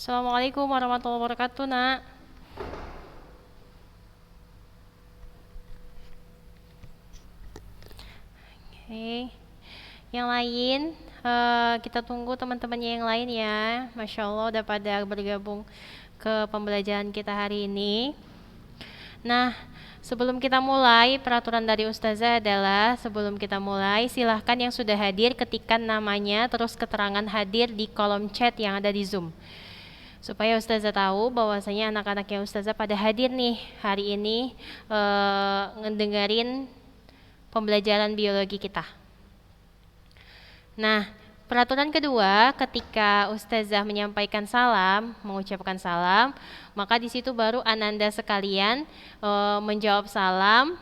Assalamualaikum warahmatullahi wabarakatuh, Nak. Oke. Yang lain, kita tunggu teman-temannya yang lain ya. Masya Allah udah pada bergabung ke pembelajaran kita hari ini. Nah, sebelum kita mulai, peraturan dari Ustazah adalah sebelum kita mulai, silahkan yang sudah hadir ketikkan namanya terus keterangan hadir di kolom chat yang ada di Zoom. Supaya Ustazah tahu bahwasanya anak-anaknya Ustazah pada hadir nih hari ini ngedengerin pembelajaran biologi kita. Nah, peraturan kedua, ketika Ustazah menyampaikan salam, mengucapkan salam, maka di situ baru ananda sekalian menjawab salam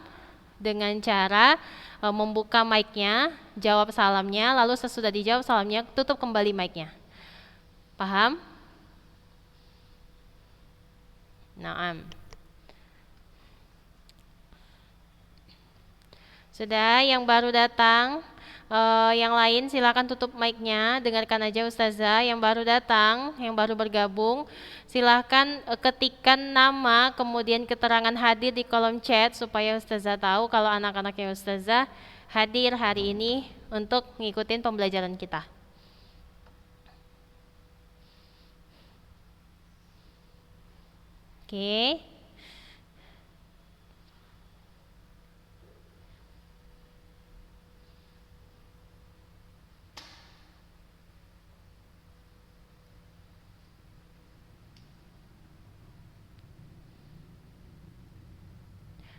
dengan cara membuka mic-nya, jawab salamnya, lalu sesudah dijawab salamnya, tutup kembali mic-nya. Paham? Naam. Sudah, yang baru datang, yang lain silakan tutup mic-nya, dengarkan aja Ustazah. Yang baru datang, yang baru bergabung, silakan ketikkan nama, kemudian keterangan hadir di kolom chat supaya Ustazah tahu kalau anak-anaknya Ustazah hadir hari ini untuk ngikutin pembelajaran kita. Oke.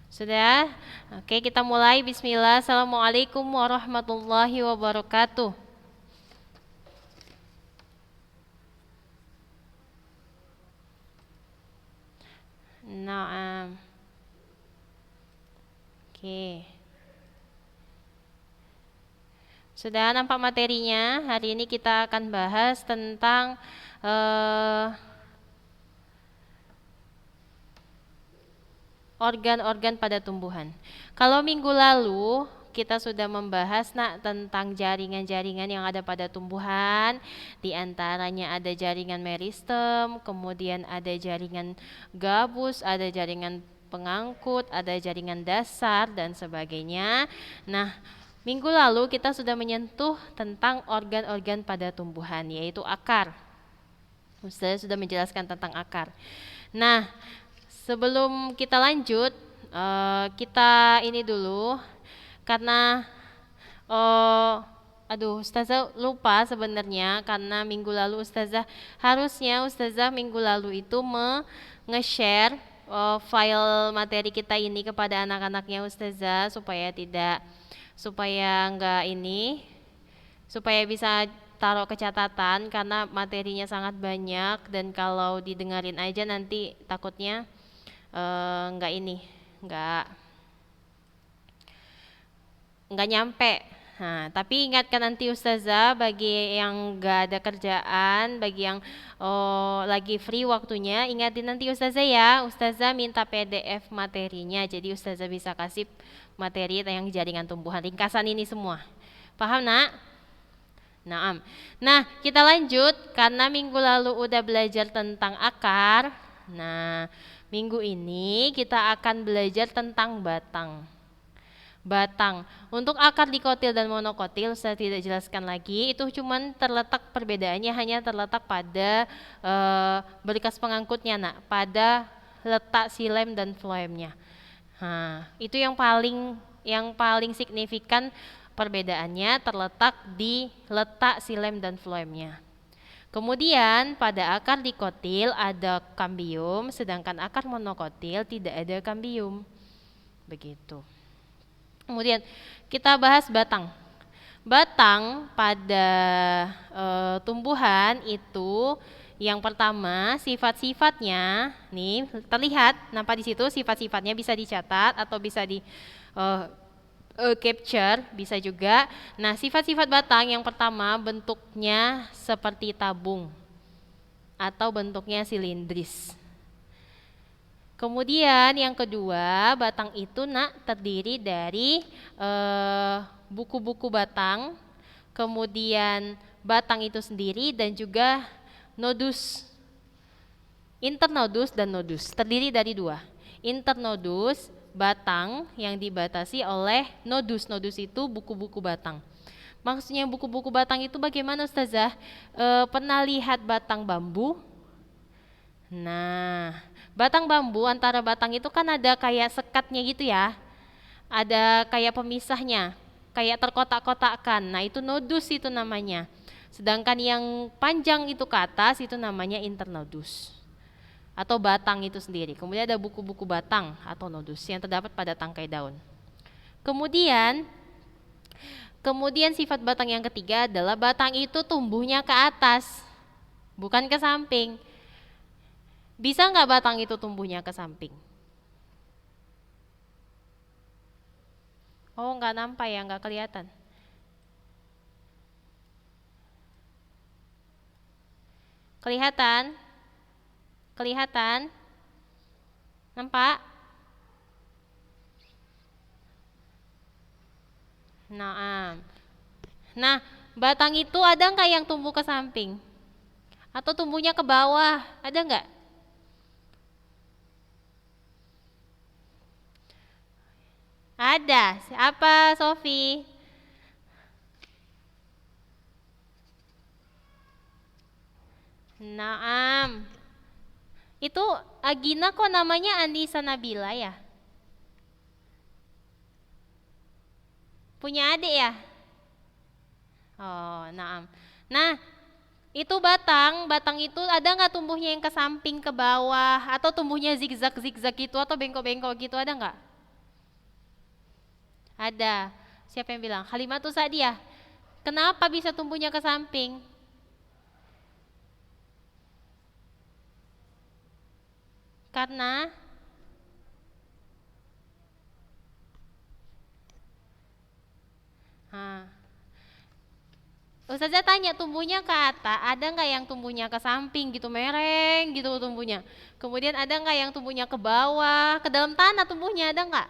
Sudah? Oke, kita mulai. Bismillah. Assalamualaikum warahmatullahi wabarakatuh. Naam. Oke. Sudah nampak materinya? Hari ini kita akan bahas tentang organ-organ pada tumbuhan. Kalau minggu lalu kita sudah membahas tentang jaringan-jaringan yang ada pada tumbuhan. Di antaranya ada jaringan meristem, kemudian ada jaringan gabus, ada jaringan pengangkut, ada jaringan dasar dan sebagainya. Nah, minggu lalu kita sudah menyentuh tentang organ-organ pada tumbuhan, yaitu akar. Ustaz sudah menjelaskan tentang akar. Nah, sebelum kita lanjut, kita ini dulu karena Ustazah lupa sebenarnya karena minggu lalu Ustazah minggu lalu itu nge-share file materi kita ini kepada anak-anaknya Ustazah supaya bisa taruh kecatatan karena materinya sangat banyak dan kalau didengarin aja nanti takutnya nggak nyampe. Nah, tapi ingatkan nanti Ustazah bagi yang nggak ada kerjaan, bagi yang lagi free waktunya, ingatin nanti Ustazah ya. Ustazah minta PDF materinya, jadi Ustazah bisa kasih materi yang jaringan tumbuhan, ringkasan ini semua. Paham, Nak? Naam. Nah, kita lanjut karena minggu lalu udah belajar tentang akar. Nah, minggu ini kita akan belajar tentang batang. Untuk akar dikotil dan monokotil saya tidak jelaskan lagi. Itu cuman perbedaannya hanya terletak pada berkas pengangkutnya, Nak, pada letak xilem dan floemnya. Nah, itu yang paling signifikan. Perbedaannya terletak di letak xilem dan floemnya. Kemudian pada akar dikotil ada kambium, sedangkan akar monokotil tidak ada kambium. Begitu. Kemudian kita bahas batang. Batang pada tumbuhan itu yang pertama sifat-sifatnya nih terlihat, nampak di situ sifat-sifatnya bisa dicatat atau bisa di capture bisa juga. Nah, sifat-sifat batang yang pertama bentuknya seperti tabung atau bentuknya silindris. Kemudian yang kedua, batang itu terdiri dari buku-buku batang, kemudian batang itu sendiri dan juga nodus. Internodus dan nodus terdiri dari dua. Internodus, batang yang dibatasi oleh nodus. Nodus itu buku-buku batang. Maksudnya buku-buku batang itu bagaimana Ustazah? Pernah lihat batang bambu? Nah, batang bambu antara batang itu kan ada kayak sekatnya gitu ya. Ada kayak pemisahnya, kayak terkotak-kotakkan. Nah, itu nodus itu namanya. Sedangkan yang panjang itu ke atas itu namanya internodus atau batang itu sendiri. Kemudian ada buku-buku batang atau nodus yang terdapat pada tangkai daun. Kemudian sifat batang yang ketiga adalah batang itu tumbuhnya ke atas, bukan ke samping. Bisa nggak batang itu tumbuhnya ke samping? Oh, nggak nampak ya, nggak kelihatan. Kelihatan? Kelihatan? Nampak? Nah, batang itu ada nggak yang tumbuh ke samping? Atau tumbuhnya ke bawah? Ada nggak? Ada. Apa, Sofi? Naam. Itu Agina kok namanya Anissa Nabila ya? Punya adik ya? Oh, naam. Nah, itu batang itu ada nggak tumbuhnya yang ke samping, ke bawah, atau tumbuhnya zigzag gitu, atau bengkok-bengkok gitu, ada nggak? Ada. Siapa yang bilang? Halimatus Sa'diyah. Kenapa bisa tumbuhnya ke samping? Karena Ustazah tanya tumbuhnya ke atas, ada nggak yang tumbuhnya ke samping gitu, mereng gitu tumbuhnya. Kemudian ada nggak yang tumbuhnya ke bawah, ke dalam tanah tumbuhnya, ada nggak?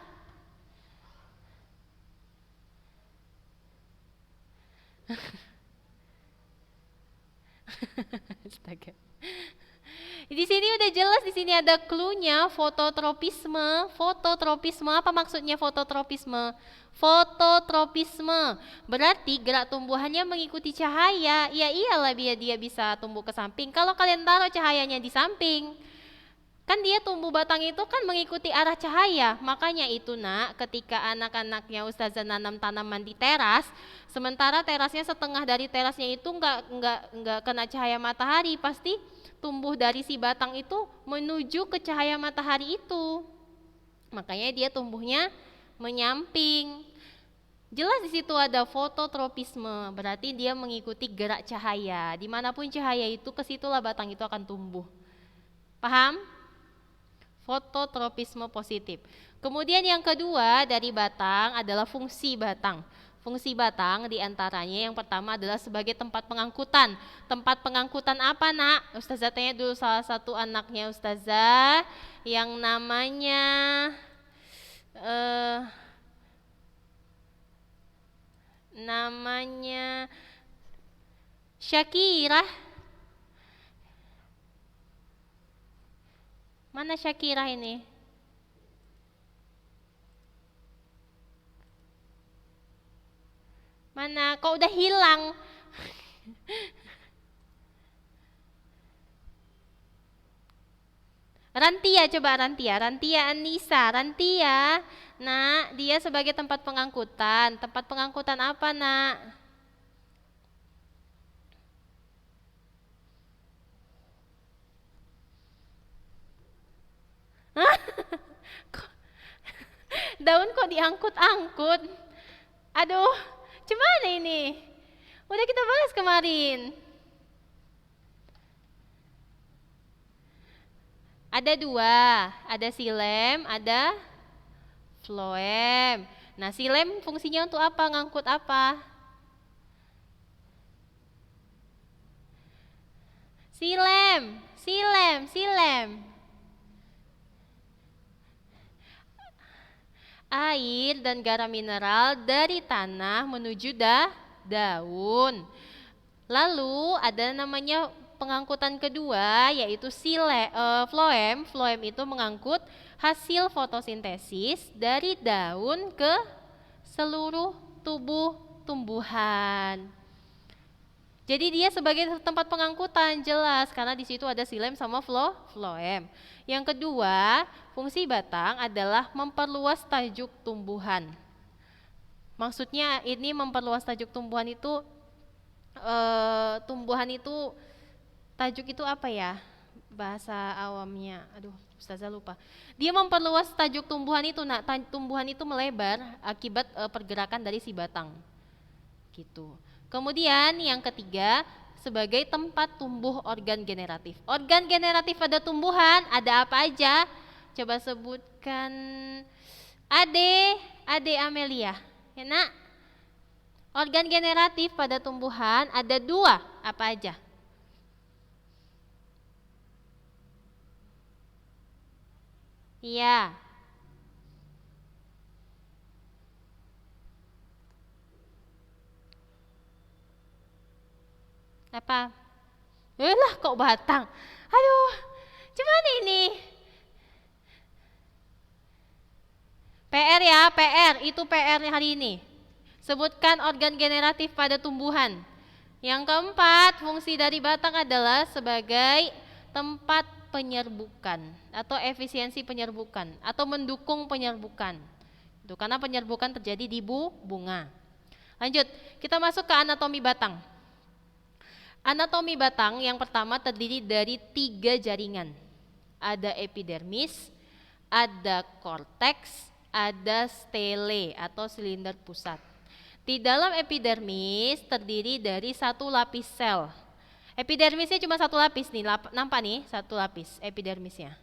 Astaga. Di sini udah jelas, di sini ada clue-nya, fototropisme. Fototropisme apa maksudnya fototropisme? Fototropisme berarti gerak tumbuhannya mengikuti cahaya. Ya iyalah biar dia bisa tumbuh ke samping. Kalau kalian taruh cahayanya di samping, kan dia tumbuh batang itu kan mengikuti arah cahaya. Makanya itu nak, ketika anak-anaknya Ustazah nanam tanaman di teras, sementara terasnya setengah dari terasnya itu nggak kena cahaya matahari, pasti tumbuh dari si batang itu menuju ke cahaya matahari itu. Makanya dia tumbuhnya menyamping. Jelas di situ ada fototropisme, berarti dia mengikuti gerak cahaya. Dimanapun cahaya itu, ke situlah batang itu akan tumbuh. Paham? Fototropisme positif. Kemudian yang kedua dari batang adalah fungsi batang. Fungsi batang diantaranya yang pertama adalah sebagai tempat pengangkutan. Tempat pengangkutan apa nak? Ustazah tanya dulu salah satu anaknya Ustazah yang namanya Syakirah. Mana Syakirah ini? Mana? Kok udah hilang? Rantia, coba Rantia. Rantia Anissa. Rantia. Nak, dia sebagai tempat pengangkutan. Tempat pengangkutan apa nak? Daun kok diangkut-angkut? Aduh, gimana ini? Udah kita bahas kemarin. Ada dua, ada silem, ada floem. Nah, silem fungsinya untuk apa? Ngangkut apa? Silem. Air dan garam mineral dari tanah menuju daun. Lalu ada namanya pengangkutan kedua yaitu floem. Floem itu mengangkut hasil fotosintesis dari daun ke seluruh tubuh tumbuhan. Jadi dia sebagai tempat pengangkutan jelas karena di situ ada xilem sama floem. Yang kedua, fungsi batang adalah memperluas tajuk tumbuhan. Maksudnya ini memperluas tajuk tumbuhan itu tajuk itu apa ya? Bahasa awamnya. Aduh, Ustazah lupa. Dia memperluas tajuk tumbuhan itu. Nah, tumbuhan itu melebar akibat pergerakan dari si batang. Gitu. Kemudian yang ketiga, sebagai tempat tumbuh organ generatif. Organ generatif pada tumbuhan ada apa aja? Coba sebutkan. Ade Amelia. Ya, Nak? Organ generatif pada tumbuhan ada 2, apa aja? Iya. Apa? Lah kok batang? Aduh, cuman ini. PR ya, PR. Itu PR hari ini. Sebutkan organ generatif pada tumbuhan. Yang keempat, fungsi dari batang adalah sebagai tempat penyerbukan atau efisiensi penyerbukan atau mendukung penyerbukan. Itu karena penyerbukan terjadi di bunga. Lanjut, kita masuk ke anatomi batang. Anatomi batang yang pertama terdiri dari 3 jaringan. Ada epidermis, ada korteks, ada stele atau silinder pusat. Di dalam epidermis terdiri dari 1 lapis sel. Epidermisnya cuma 1 lapis nih, nampak nih 1 lapis epidermisnya.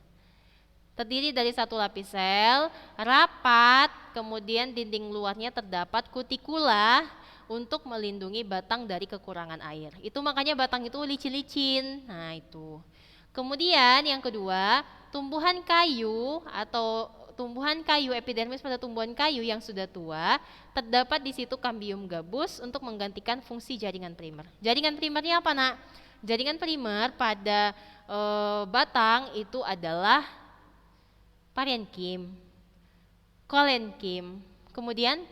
Terdiri dari 1 lapis sel, rapat, kemudian dinding luarnya terdapat kutikula untuk melindungi batang dari kekurangan air. Itu makanya batang itu licin-licin. Nah itu. Kemudian yang kedua, tumbuhan kayu atau tumbuhan kayu epidermis pada tumbuhan kayu yang sudah tua, terdapat di situ kambium gabus untuk menggantikan fungsi jaringan primer. Jaringan primernya apa, Nak? Jaringan primer pada batang itu adalah parenkim, kolenkim, kemudian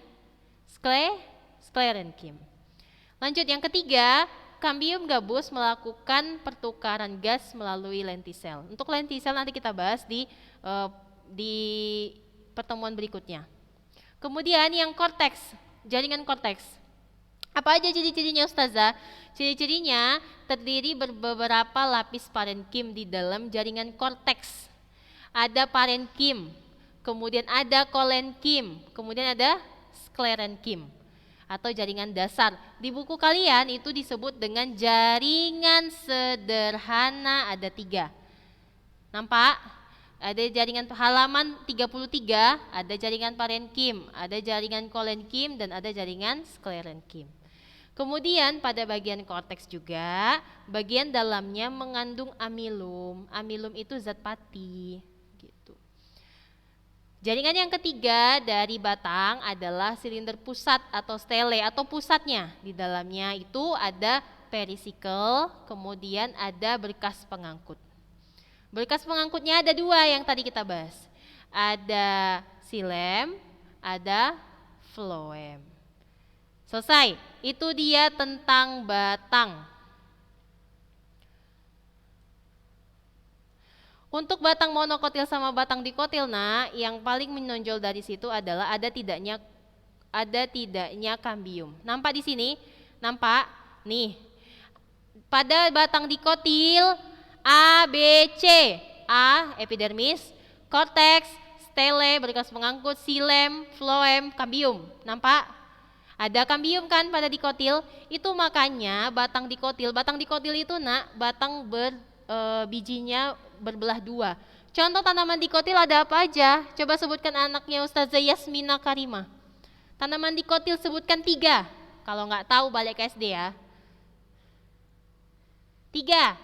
sklerenkim. Lanjut yang ketiga, kambium gabus melakukan pertukaran gas melalui lentisel. Untuk lentisel nanti kita bahas di pertemuan berikutnya. Kemudian yang korteks, jaringan korteks. Apa aja ciri-cirinya Ustazah? Ciri-cirinya terdiri beberapa lapis parenkim di dalam jaringan korteks. Ada parenkim, kemudian ada kolenkim, kemudian ada sklerenkim atau jaringan dasar. Di buku kalian itu disebut dengan jaringan sederhana, ada 3. Nampak? Ada jaringan halaman 33, ada jaringan parenkim, ada jaringan kolenkim, dan ada jaringan sklerenkim. Kemudian pada bagian korteks juga, bagian dalamnya mengandung amilum. Amilum itu zat pati. Gitu. Jaringan yang ketiga dari batang adalah silinder pusat atau stele atau pusatnya. Di dalamnya itu ada perisikel, kemudian ada berkas pengangkut. Berkas pengangkutnya ada 2 yang tadi kita bahas. Ada xilem, ada floem. Selesai. Itu dia tentang batang. Untuk batang monokotil sama batang dikotil, nah, yang paling menonjol dari situ adalah ada tidaknya kambium. Nampak di sini? Nampak? Nih. Pada batang dikotil A, B, C. A, epidermis, korteks, stele, berkas pengangkut, xilem, floem, kambium. Nampak? Ada kambium kan pada dikotil? Itu makanya batang dikotil itu, Nak, batang bijinya berbelah 2. Contoh tanaman dikotil ada apa aja? Coba sebutkan anaknya Ustazah Yasmina Karimah. Tanaman dikotil sebutkan 3. Kalau nggak tahu balik ke SD ya. 3.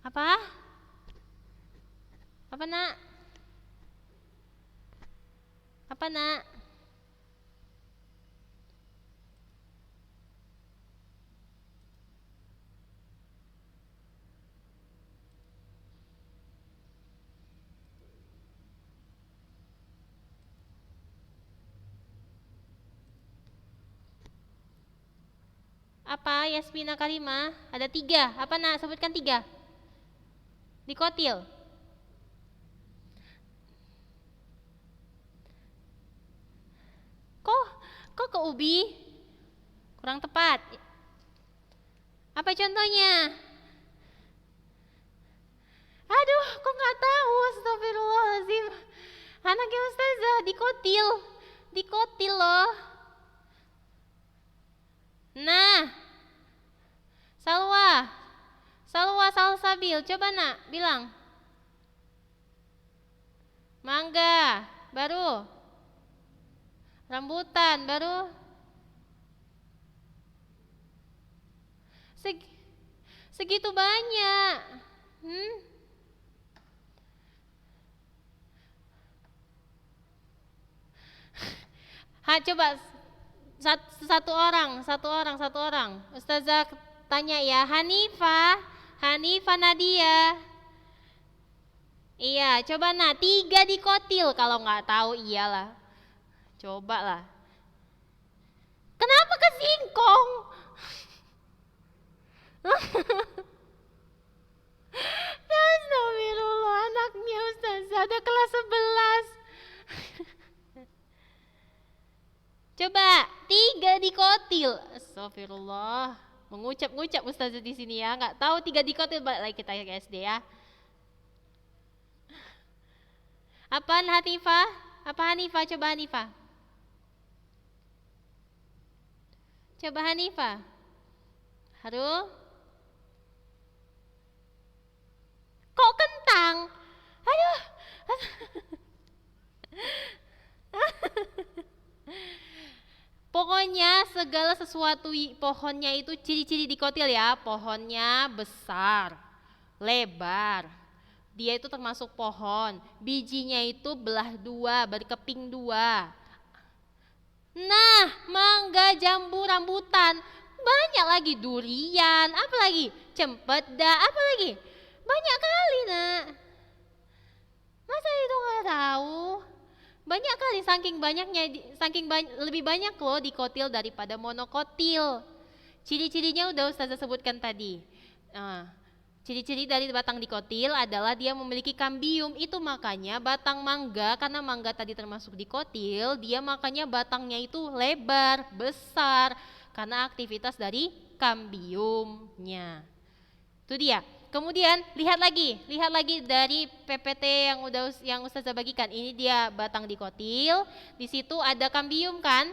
Apa? Apa, Nak? Apa, Nak? Apa Yasmina Karima? Ada 3. Apa nak? Sebutkan 3. Dikotil. Kok ke ubi? Kurang tepat. Apa contohnya? Aduh, kok nggak tahu? Astagfirullahaladzim. Anaknya Ustazah dikotil. Dikotil loh. Nah, Salwa Salsabil, coba nak bilang. Mangga, baru. Rambutan, baru. Segitu banyak. Coba satu orang. Ustazah tanya ya, Hanifah Nadia. Iya, coba nak 3 dikotil. Kalau nggak tahu iyalah. Coba lah. Kenapa ke singkong? Astagfirullah, anaknya Ustazah ada kelas 11. Coba 3 dikotil. Astagfirullah. Mengucap Ustazah di sini ya. Nggak tahu 3 dikotil, balik lagi kita ke SD ya. Apa Hanifah? Apa Hanifah? Coba Hanifah. Coba Hanifah. Haru. Kok kentang? Aduh. Pokoknya segala sesuatu pohonnya itu ciri-ciri dikotil ya. Pohonnya besar, lebar. Dia itu termasuk pohon. Bijinya itu belah 2, berkeping 2. Nah, mangga, jambu, rambutan. Banyak lagi, durian, apa lagi? Cempeda, apa lagi? Banyak kali nak. Masa itu nggak tahu? Banyak kali, lebih banyak loh dikotil daripada monokotil. Ciri-cirinya udah Ustazah sebutkan tadi. Ciri-ciri dari batang dikotil adalah dia memiliki kambium. Itu makanya batang mangga, karena mangga tadi termasuk dikotil, dia makanya batangnya itu lebar, besar, karena aktivitas dari kambiumnya. Itu dia. Kemudian lihat lagi dari PPT yang Ustazah bagikan. Ini dia batang dikotil, di situ ada kambium kan?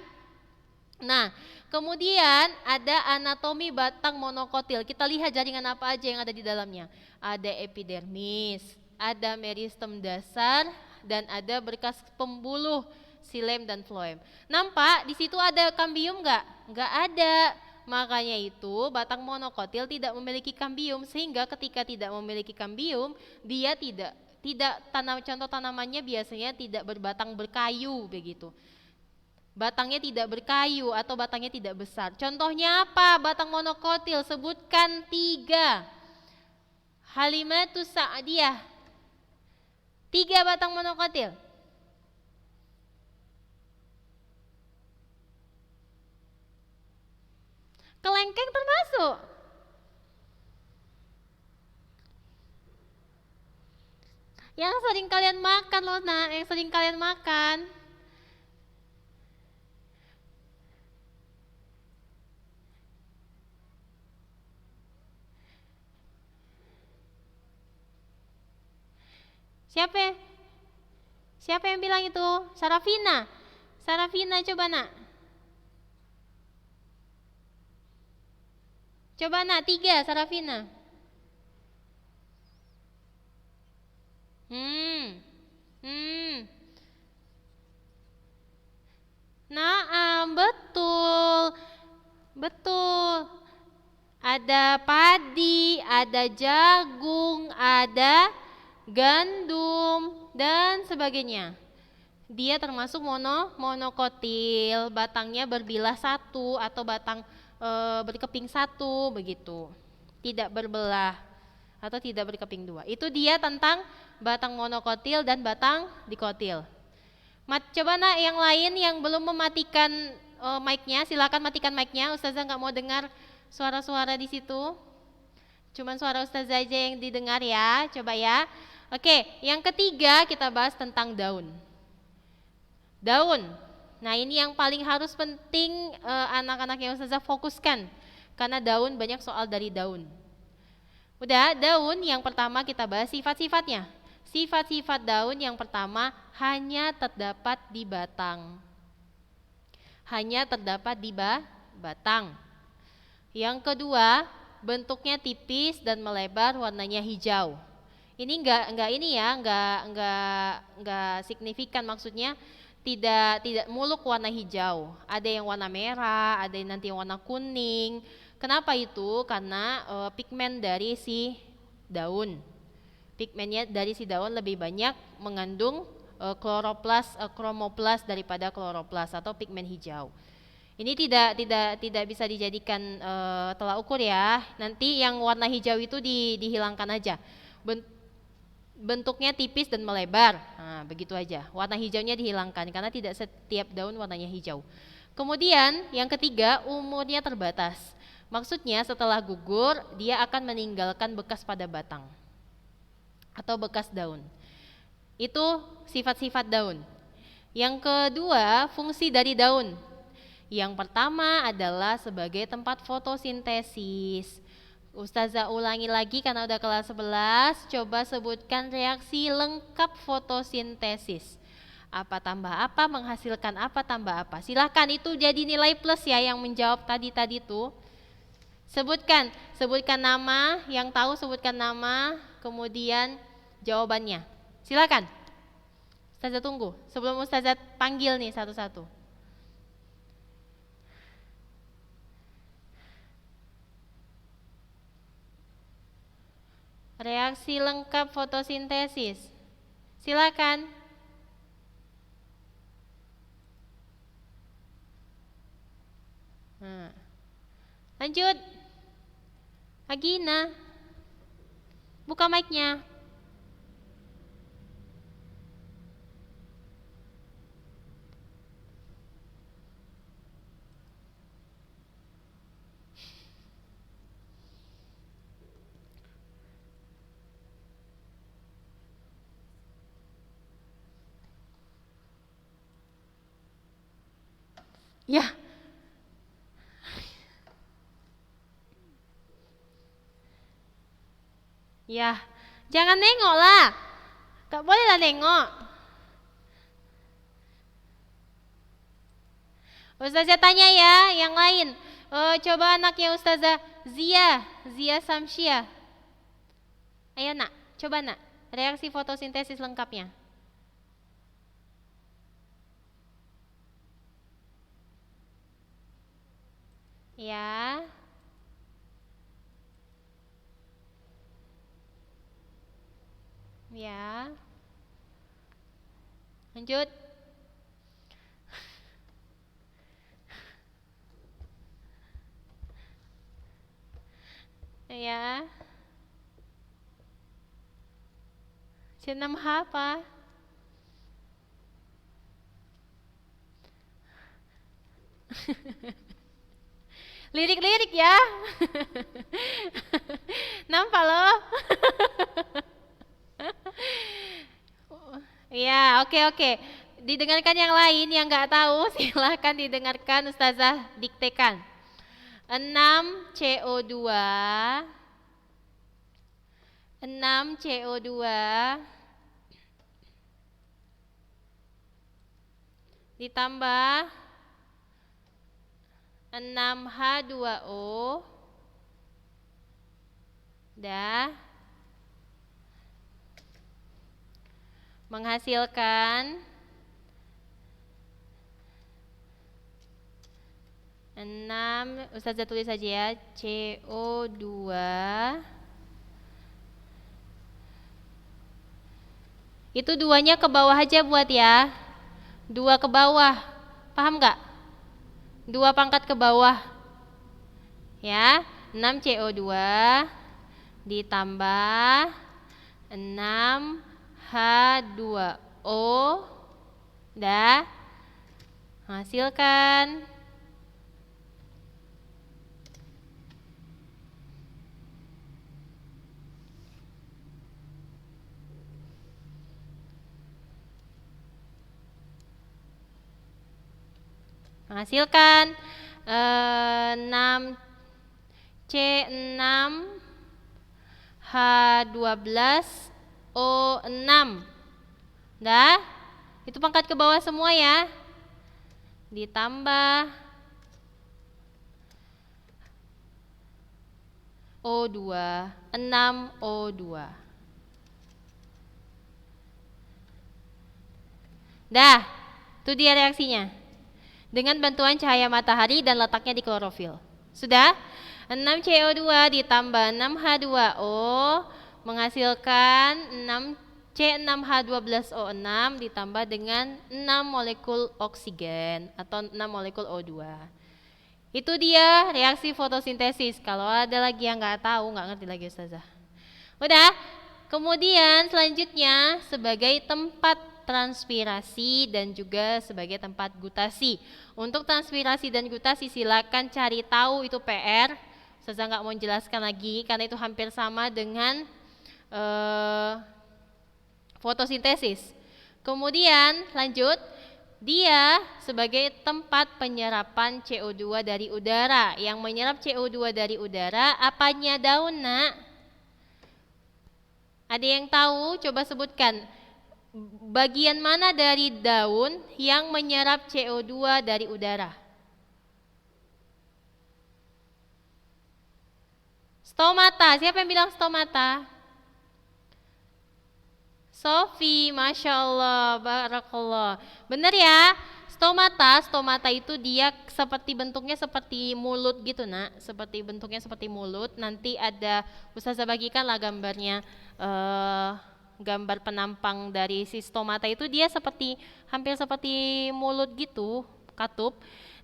Nah, kemudian ada anatomi batang monokotil. Kita lihat jaringan apa aja yang ada di dalamnya. Ada epidermis, ada meristem dasar, dan ada berkas pembuluh xilem dan floem. Nampak di situ ada kambium nggak? Nggak ada. Makanya itu batang monokotil tidak memiliki kambium, sehingga ketika tidak memiliki kambium, dia tidak contoh tanamannya biasanya tidak berbatang berkayu begitu. Batangnya tidak berkayu atau batangnya tidak besar. Contohnya apa? Batang monokotil, sebutkan 3. Halimatus Sa'diyah. 3 batang monokotil. Kelengkeng termasuk. Yang sering kalian makan loh nak, yang sering kalian makan. Siapa yang bilang itu? Sarafina coba nak. Coba nak 3 Sarafina. Nah, betul. Ada padi, ada jagung, ada gandum dan sebagainya. Dia termasuk monokotil, batangnya berbilah 1 atau batang berkeping 1 begitu. Tidak berbelah atau tidak berkeping 2. Itu dia tentang batang monokotil dan batang dikotil. Coba nak yang lain yang belum mematikan mic-nya, silakan matikan mic-nya. Ustazah nggak mau dengar suara-suara di situ? Cuman suara Ustazah aja yang didengar ya, coba ya. Oke, yang ketiga kita bahas tentang daun. Daun. Nah ini yang paling harus penting anak-anak yang Ustazah fokuskan. Karena daun banyak soal dari daun. Udah, daun yang pertama kita bahas sifat-sifatnya. Sifat-sifat daun yang pertama hanya terdapat di batang. Hanya terdapat di batang. Yang kedua, bentuknya tipis dan melebar, warnanya hijau. Ini enggak ini ya, enggak signifikan, maksudnya tidak muluk warna hijau. Ada yang warna merah, ada yang nanti warna kuning. Kenapa itu? Karena pigmen dari si daun. Pigmennya dari si daun lebih banyak mengandung kromoplas daripada kloroplas atau pigmen hijau. Ini tidak bisa dijadikan tolak ukur ya. Nanti yang warna hijau itu dihilangkan aja. Bentuknya tipis dan melebar. Nah, begitu aja. Warna hijaunya dihilangkan karena tidak setiap daun warnanya hijau. Kemudian yang ketiga, umurnya terbatas. Maksudnya setelah gugur dia akan meninggalkan bekas pada batang atau bekas daun. Itu sifat-sifat daun. Yang kedua, fungsi dari daun. Yang pertama adalah sebagai tempat fotosintesis. Ustazah ulangi lagi karena udah kelas 11, coba sebutkan reaksi lengkap fotosintesis. Apa tambah apa, menghasilkan apa tambah apa. Silahkan, itu jadi nilai plus ya yang menjawab tadi tuh. Sebutkan nama, yang tahu sebutkan nama, kemudian jawabannya. Silakan. Ustazah tunggu, sebelum Ustazah panggil nih satu-satu. Reaksi lengkap fotosintesis. Silakan. Nah. Lanjut. Agina. Buka mic-nya. Ya. Ya. Jangan nengok lah. Gak boleh lah nengok. Ustazah tanya ya, yang lain. Coba anaknya Ustazah Zia Samsia. Ayo nak, coba nak. Reaksi fotosintesis lengkapnya. Ya. Ya. Lanjut. Ya. C6H apa? Lirik-lirik ya. Nampak loh. Ya, oke. Didengarkan yang lain yang nggak tahu, silahkan didengarkan Ustazah diktekan. 6 CO2 ditambah 6H2O dah menghasilkan 6, Ustazah tulis saja ya, CO2. Itu duanya ke bawah aja buat ya. 2 ke bawah. Paham nggak? 2 pangkat ke bawah. Ya, 6 CO2 ditambah 6 H2O dah menghasilkan Menghasilkan 6C6H12O6. Dah? Itu pangkat ke bawah semua ya. Ditambah O2, 6O2. Dah, itu dia reaksinya. Dengan bantuan cahaya matahari dan letaknya di klorofil. Sudah? 6CO2 ditambah 6H2O menghasilkan 6C6H12O6 ditambah dengan 6 molekul oksigen atau 6 molekul O2. Itu dia reaksi fotosintesis. Kalau ada lagi yang nggak tahu, nggak ngerti lagi Ustazah. Udah. Kemudian selanjutnya sebagai tempat transpirasi dan juga sebagai tempat gutasi. Untuk transpirasi dan gutasi silakan cari tahu, itu PR. Ustazah nggak mau jelaskan lagi karena itu hampir sama dengan fotosintesis. Kemudian lanjut, dia sebagai tempat penyerapan CO2 dari udara. Yang menyerap CO2 dari udara apanya daun, Nak? Ada yang tahu? Coba sebutkan. Bagian mana dari daun yang menyerap CO2 dari udara? Stomata. Siapa yang bilang stomata? Sofi, Masya Allah, Barakallah. Benar ya? Stomata itu dia seperti bentuknya seperti mulut gitu, Nak. Seperti bentuknya seperti mulut. Nanti ada, Ustazah bagikanlah gambarnya. Gambar penampang dari si stomata itu dia seperti hampir seperti mulut gitu, katup.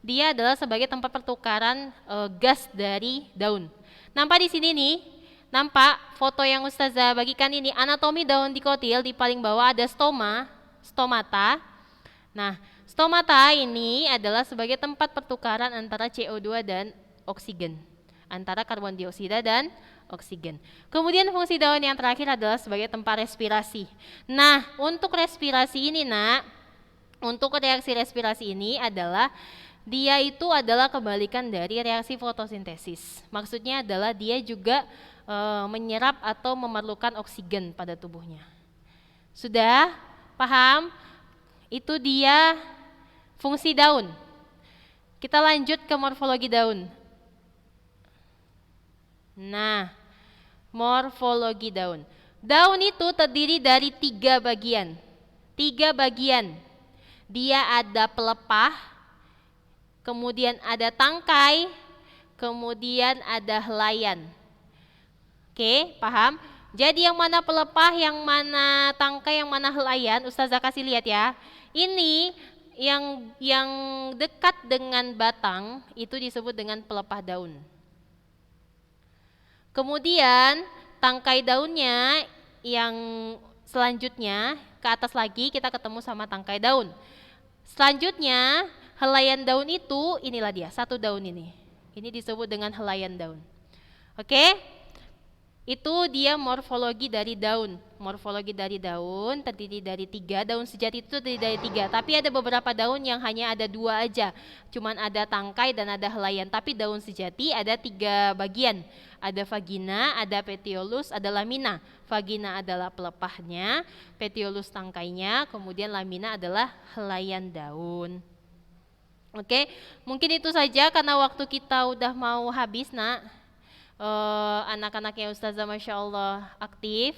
Dia adalah sebagai tempat pertukaran gas dari daun. Nampak di sini nih, nampak foto yang Ustazah bagikan ini, anatomi daun dikotil. Di paling bawah ada stomata. Nah, stomata ini adalah sebagai tempat pertukaran antara CO2 dan oksigen, antara karbon dioksida dan oksigen. Kemudian fungsi daun yang terakhir adalah sebagai tempat respirasi. Nah, untuk respirasi ini, Nak, untuk reaksi respirasi ini adalah dia itu adalah kebalikan dari reaksi fotosintesis. Maksudnya adalah dia juga menyerap atau memerlukan oksigen pada tubuhnya. Sudah paham? Itu dia fungsi daun. Kita lanjut ke morfologi daun. Nah, morfologi daun. Daun itu terdiri dari 3 bagian. 3 bagian. Dia ada pelepah, kemudian ada tangkai, kemudian ada helaian. Oke, paham? Jadi yang mana pelepah, yang mana tangkai, yang mana helaian, Ustazah kasih lihat ya. Ini yang dekat dengan batang itu disebut dengan pelepah daun. Kemudian tangkai daunnya yang selanjutnya ke atas lagi kita ketemu sama tangkai daun. Selanjutnya helaian daun itu inilah dia, satu daun ini. Ini disebut dengan helaian daun. Oke? Itu dia morfologi dari daun. Morfologi dari daun terdiri dari 3. Daun sejati itu terdiri dari 3. Tapi ada beberapa daun yang hanya ada 2 aja. Cuman ada tangkai dan ada helaian. Tapi daun sejati ada 3 bagian. Ada vagina, ada petiolus, ada lamina. Vagina adalah pelepahnya, petiolus tangkainya, kemudian lamina adalah helaian daun. Oke, mungkin itu saja karena waktu kita udah mau habis, Nak. Anak-anaknya Ustazah Masya Allah aktif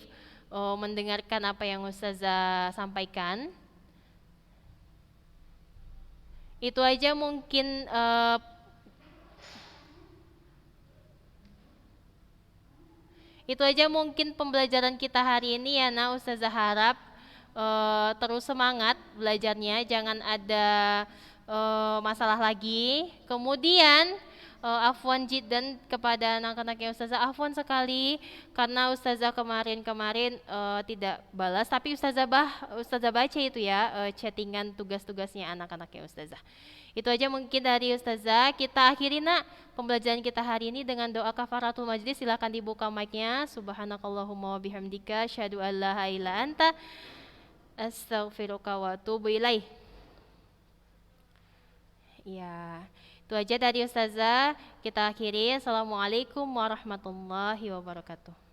mendengarkan apa yang Ustazah sampaikan. Itu aja mungkin pembelajaran kita hari ini ya, Nah. Ustazah harap terus semangat belajarnya, jangan ada masalah lagi. Kemudian afwan jiddan kepada anak-anaknya Ustazah, afwan sekali karena Ustazah kemarin tidak balas, tapi Ustazah baca itu ya chattingan tugas-tugasnya anak-anaknya Ustazah. Itu aja mungkin dari Ustazah. Kita akhiri, Nak, pembelajaran kita hari ini dengan doa kafaratul majlis. Silakan dibuka mic-nya. Subhanakallahumma wa bihamdika asyhadu an la ilaha illa anta astaghfiruka wa atubu ilaih. Ya, itu aja dari Ustazah. Kita akhiri. Assalamualaikum warahmatullahi wabarakatuh.